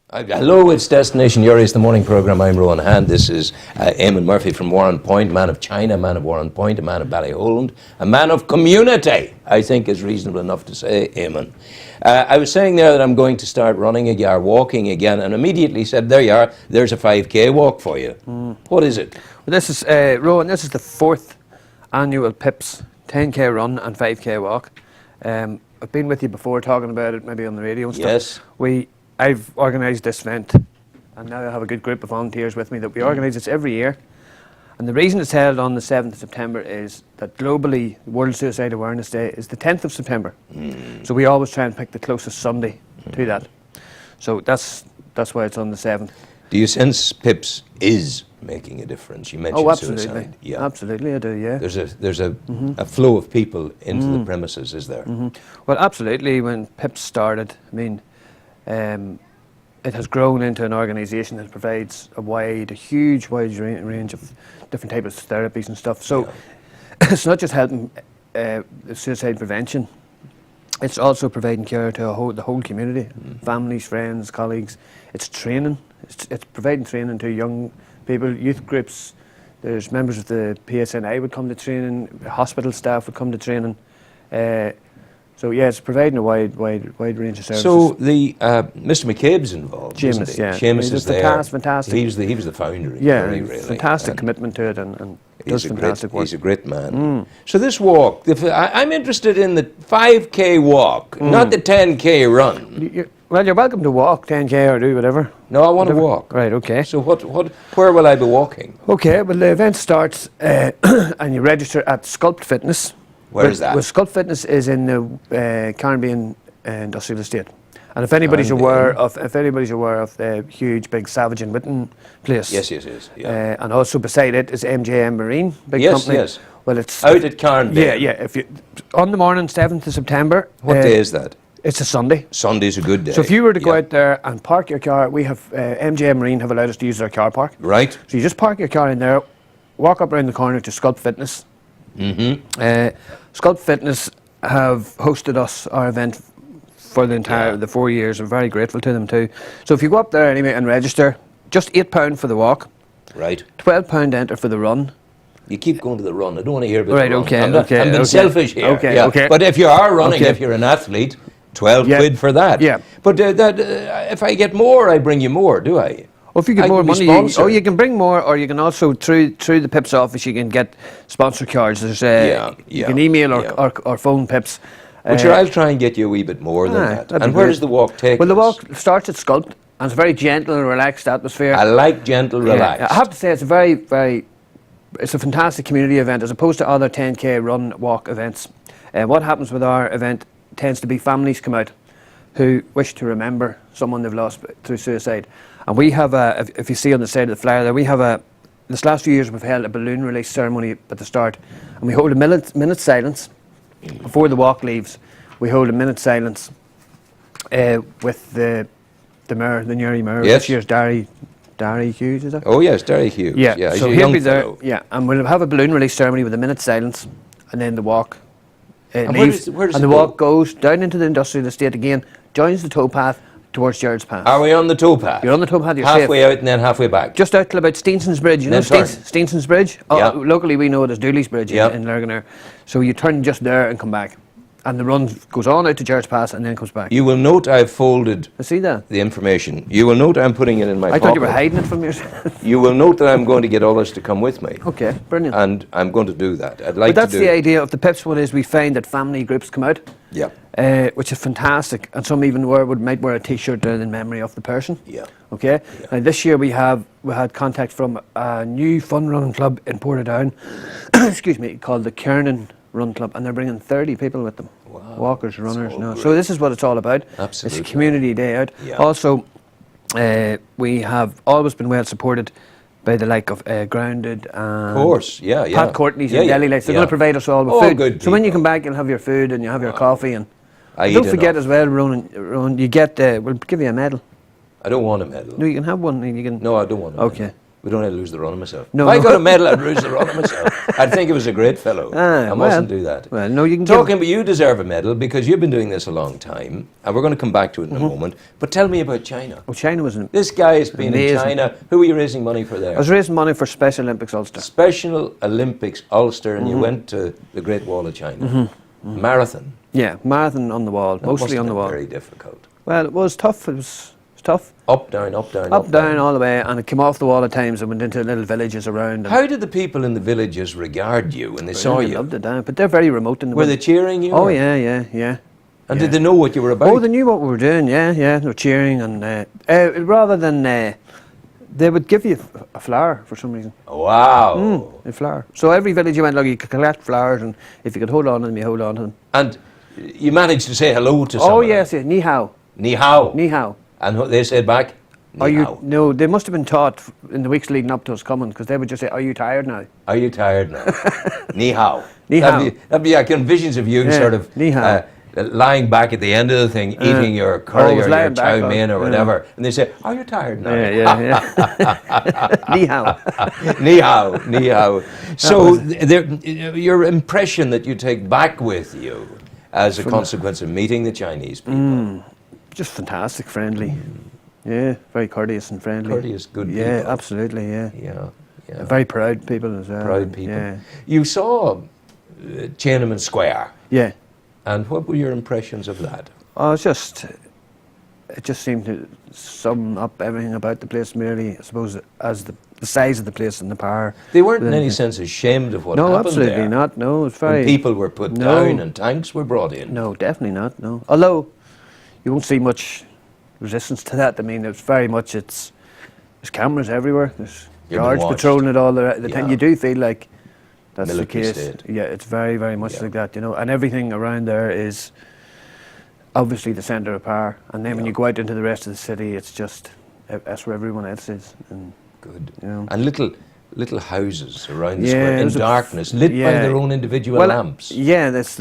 Hello, it's Destination Uri's the morning programme. I'm Rowan Hand. This is Eamon Murphy from Warren Point, man of China, man of Warren Point, a man of Ballyholland, a man of community, I think is reasonable enough to say, Eamon. I was saying there that I'm going to start running again, or walking again, and immediately said, there you are, there's a 5k walk for you. What is it? Well, this is, Rowan, this is the 4th annual PIPS 10k run and 5k walk. I've been with you before talking about it, maybe on the radio and stuff. Yes. I've organised this event, and now I have a good group of volunteers with me that we organise this every year. And the reason it's held on the 7th of September is that globally, World Suicide Awareness Day is the 10th of September. So we always try and pick the closest Sunday to that. So that's why it's on the 7th. Do you sense PIPS is making a difference? You mentioned suicide. Yeah. Absolutely, I do, yeah. There's a flow of people into the premises, is there? Well, absolutely. When PIPS started, I mean, it has grown into an organisation that provides a huge wide range of different types of therapies and stuff. So it's not just helping suicide prevention, it's also providing care to the whole community, families, friends, colleagues. It's training, it's providing training to young people, youth groups. There's members of the PSNI would come to training, hospital staff would come to training. So yeah, it's providing a wide range of services. So the Mr. McCabe's involved, Seamus, yeah. Seamus is there. Fantastic. He was the founder. Yeah, really. Fantastic commitment to it, and does fantastic work. He's a great man. So this walk, I'm interested in the 5k walk, not the 10k run. Well, you're welcome to walk 10k or do whatever. No, I want to walk. Right, okay. So where will I be walking? Okay, well the event starts and you register at Sculpt Fitness. Where is that? Well, Sculpt Fitness is in the Caribbean Industrial Estate. And if anybody's aware of the huge big Savage and Witten place. Yes. Yeah. And also beside it is MJM Marine, big company. Yes. Well, it's out at Carnby. Yeah. If you on the morning, 7th of September. What day is that? It's a Sunday. Sunday's a good day. So if you were to go out there and park your car, we have MJM Marine have allowed us to use their car park. Right. So you just park your car in there, walk up around the corner to Sculpt Fitness. Sculpt Fitness have hosted our event for the 4 years. I'm very grateful to them too. So if you go up there anyway and register, just £8 for the walk. Right. £12 to enter for the run. You keep going to the run. I don't want to hear about the run. Okay. I'm being selfish here. Okay. But if you are running, if you're an athlete, 12 quid for that. Yeah. But if I get more, I bring you more, do I? Well, if you get more money, you can bring more, or you can also through the PIPS office you can get sponsor cards. There's you can email or phone PIPS. But sure, I'll try and get you a wee bit more than that. And where does the walk take us? Well, the walk starts at Sculpt, and it's a very gentle and relaxed atmosphere. I like gentle, relaxed. I have to say it's it's a fantastic community event as opposed to other 10k run walk events. What happens with our event tends to be families come out who wish to remember someone they've lost through suicide. And we have if you see on the side of the flyer there, we have this last few years we've held a balloon release ceremony at the start, and we hold a minute silence before the walk leaves. We hold a minute silence with the mayor, the Newry mayor. Yes. This year's Darry Hughes, is it? Oh yes, Darry Hughes. Yeah. So he'll be there. Yeah, and we'll have a balloon release ceremony with a minute silence, and then the walk leaves, where does and it the go? walk goes down into the industrial estate again, joins the towpath towards Gerard's Pass. Are we on the towpath? You're on the towpath. You're halfway safe. out and then halfway back. Just out till about Steenson's Bridge. You know Steenson's Bridge? Locally we know it as Dooley's Bridge in Lurganer. So you turn just there and come back. And the run goes on out to Gerard's Pass and then comes back. You will note I've folded I see that. the information. You will note I'm putting it in my pocket. I thought you were hiding it from yourself. You will note that I'm going to get others to come with me. Okay, brilliant. And I'm going to do that. But that's the idea of the PIPS one is we find that family groups come out. Yeah. Which is fantastic. And some even might wear a t-shirt in memory of the person. Yeah. Okay. Yeah. Now this year we had contact from a new fun running club in Portadown, excuse me, called the Kiernan Run Club, and they're bringing 30 people with them. Wow. Walkers, runners. So this is what it's all about. Absolutely. It's a community day out. Yeah. Also, we have always been well supported by the like of Grounded and Of course, Pat Courtney's and Deli Lights. They're going to provide us all with food. Good so when you come back, you'll have your food and you have your coffee. And I don't forget as well, Ronan, you get, we'll give you a medal. I don't want a medal. No, you can have one. And you can. No, I don't want a medal. Okay. We don't have to lose the run of myself. No, if I no. got a medal, I'd lose the run of myself. I'd think it was a great fellow. I mustn't do that. Well, no, you can Talking, but you deserve a medal because you've been doing this a long time, and we're going to come back to it in a moment. But tell me about China. Oh, China was This guy has been in amazing. China. Who were you raising money for there? I was raising money for Special Olympics Ulster. Special Olympics Ulster, and you went to the Great Wall of China. Marathon. Yeah, marathon on the wall, That mostly must have on the been wall. very difficult. Well, it was tough. It was tough. Up, down, up, down, Up, down, all the way, and it came off the wall at times and went into little villages around. And How did the people in the villages regard you when they saw they you? loved it, but they're very remote in the Were they cheering you? Oh, or- yeah. And And did they know what you were about? Oh, they knew what we were doing, yeah. They were cheering, and rather than, they would give you a flower for some reason. Wow. A flower. So every village you went, you could collect flowers, and if you could hold on to them, you hold on to them. And you managed to say hello to someone? Oh, yes, ni hao. Ni hao. Ni hao. And what they said back? Ni hao. No, they must have been taught in the weeks leading up to us coming, because they would just say, "Are you tired now?" Are you tired now? Ni hao. Ni hao. That'd be, I can visions of you Yeah, sort of ni hao. lying back at the end of the thing, eating your curry always or your lying back chow on- mein or yeah. whatever. And they say, are you tired now? Yeah. Ni hao. Ni hao, ni hao. So your impression that you take back with you as a consequence of meeting the Chinese people. Just fantastic, friendly. Yeah, very courteous and friendly. Courteous, good Yeah, people. absolutely, yeah. Yeah. Very proud people as well. Proud people. Yeah. You saw Tiananmen Square, Yeah. and what were your impressions of that? Oh, it just seemed to sum up everything about the place merely, I suppose, as the size of the place and the power. They weren't in any sense ashamed of what No, happened absolutely there. not. No, it's very... When people were put No. down and tanks were brought in. No, definitely not, no. Although, you won't see much resistance to that. I mean, it's very much, there's cameras everywhere. There's You're being guards watched. patrolling it all the time. Yeah. You do feel like that's Military the case. state. Yeah, it's very, very much like that, And everything around there is obviously the centre of power. And then when you go out into the rest of the city, it's just, that's where everyone else is. And, Good. You know. And little houses around the Yeah, square in there's a darkness, lit by yeah. their own individual well, lamps. Yeah, that's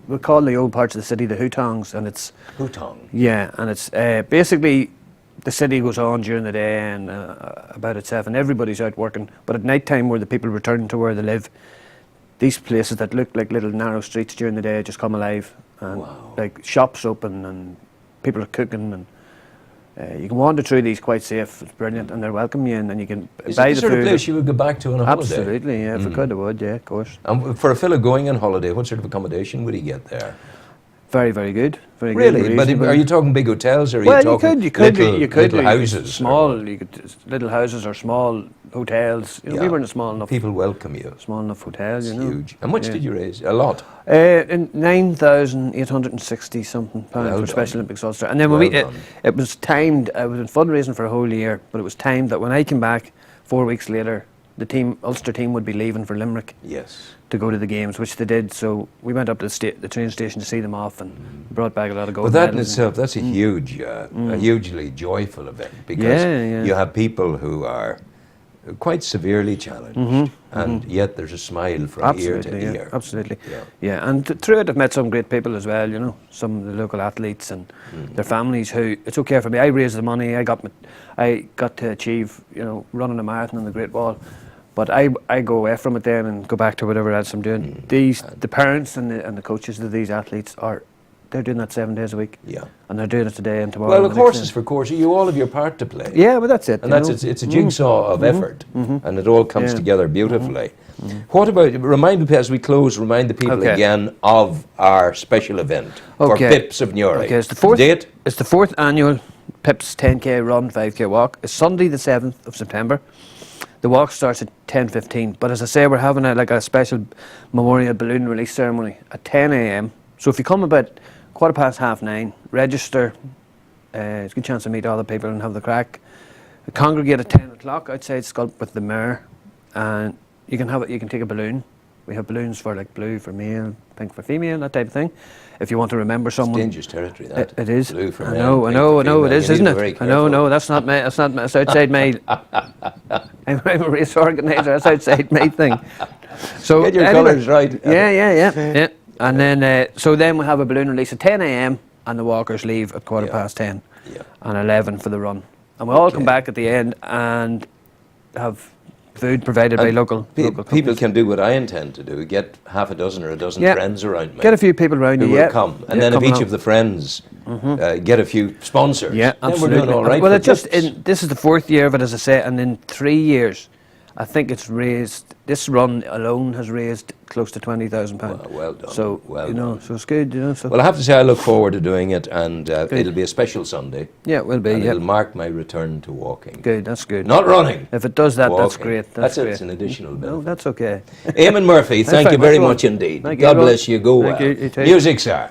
we call the old parts of the city the hutongs, and it's Hutong. yeah, and it's basically the city goes on during the day and about at 7 everybody's out working, but at night time where the people return to where they live, these places that look like little narrow streets during the day just come alive, and like shops open and people are cooking, and you can wander through these quite safe. It's brilliant, and they welcome you in, and you can Is buy it the the sort of food. place you would go back to on a holiday? Absolutely, yeah. If I could, I would. Yeah, of course. And for a fellow going on holiday, what sort of accommodation would he get there? Very, very good. Very good. Really? But reasonable. are you talking big hotels, or are Well, you talking you could little houses? small. You could little houses or small hotels. We were in a small enough, People welcome you. small enough hotel. It's huge. How much did you raise? A lot. In 9,860 something pounds Well for done. Special Olympics Ulster, and then Well when done. it was timed. I was in fundraising for a whole year, but it was timed that when I came back 4 weeks later, the Ulster team would be leaving for Limerick Yes. to go to the games, which they did. So we went up to the train station to see them off, and brought back a lot of gold But that in medals. itself, that's a huge, a hugely joyful event, because Yeah. you have people who are quite severely challenged, and yet there's a smile from ear to Absolutely, yeah, ear. absolutely. Yeah. Yeah, and through it I've met some great people as well, some of the local athletes and their families who, it's okay for me, I raised the money, I got to achieve, running a marathon on the Great Wall, but I go away from it then and go back to whatever else I'm doing. The parents and the coaches of these athletes they're doing that 7 days a week. Yeah. And they're doing it today and tomorrow. Well, and of the next course, day. it's for course. You all have your part to play. Yeah, but that's it. And it's a jigsaw of effort, and it all comes Yeah. together beautifully. What about, as we close, remind the people Okay. again of our special event for Okay. Pips of Newry. Okay, it's the fourth. Date? It's the 4th annual Pips 10k run, 5k walk. It's Sunday the 7th of September. The walk starts at 10:15. But as I say, we're having a special memorial balloon release ceremony at 10 a.m. So if you come about 9:15, register. It's a good chance to meet other people and have the crack. We congregate at 10 o'clock outside Sculp with the mayor, and you can take a balloon. We have balloons for blue for male, pink for female, that type of thing. If you want to remember someone, Dangerous territory, that. it is. Blue for I men, know, pink I know, for I know. female. It is, You isn't need to be it? very I know, careful. no, that's not me. That's outside my. I'm a race organizer. That's outside my thing. So Get your anyway, colours right. Yeah. And then then we have a balloon release at 10 a.m. and the walkers leave at 10:15. Yeah. And 11 for the run. And we all come back at the end, and have food provided by And local people companies. can do what I intend to do: get half a dozen or a dozen Yeah. friends around me. Get a few people around who you, will yeah. come, and Yeah, then if come each along. of the friends get a few sponsors, Yeah, then absolutely. we're doing all right. Well, for it just tips. this is the 4th year of it, as I say, and in 3 years, I think it's raised. This run alone has raised close to £20,000. Well done. So Well you know, done. so it's good. You know, so Well, I have to say I look forward to doing it, and it'll be a special Sunday. yeah, it will be. And Yeah, it'll mark my return to walking. good. That's good. Not running. If it does that, that's walking. great. That's it. great. It's an additional No, benefit. that's okay. Eamon Murphy, thank you very much indeed. Thank you, God everyone. bless you. Go Thank well. you, you too. Music, sir.